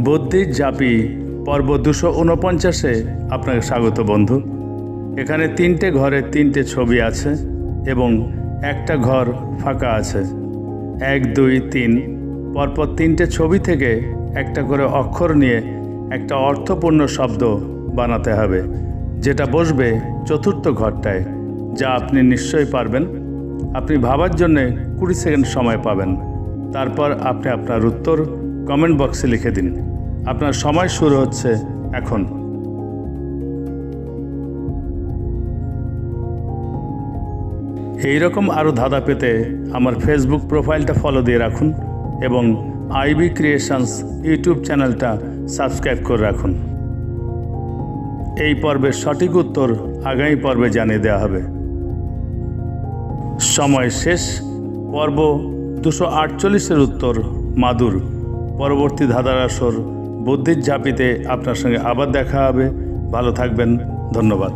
বুদ্ধির ঝাঁপি পর্ব 249-এ আপনাকে স্বাগত বন্ধু। এখানে 3টে ঘরে 3টে ছবি আছে এবং একটা ঘর ফাঁকা আছে। 1, 2, 3 পরপর 3টে ছবি থেকে একটা করে অক্ষর নিয়ে একটা অর্থপূর্ণ শব্দ বানাতে হবে, যেটা বসবে চতুর্থ ঘরটায়, যা আপনি নিশ্চয়ই পারবেন। আপনি ভাবার জন্যে 20 সেকেন্ড সময় পাবেন। তারপর আপনি আপনার উত্তর কমেন্ট বক্সে লিখে দিন। আপনার সময় শুরু হচ্ছে এখন। এইরকম আরও ধাঁধা পেতে আমার ফেসবুক প্রোফাইলটা ফলো দিয়ে রাখুন এবং আইবি ক্রিয়েশনস ইউটিউব চ্যানেলটা সাবস্ক্রাইব করে রাখুন। এই পর্বের সঠিক উত্তর আগামী পর্বে জানিয়ে দেওয়া হবে। সময় শেষ। পর্ব 248-এর উত্তর মাদুর। পরবর্তী ধাঁধার আসর বুদ্ধির ঝাঁপিতে আপনার সঙ্গে আবার দেখা হবে। ভালো থাকবেন। ধন্যবাদ।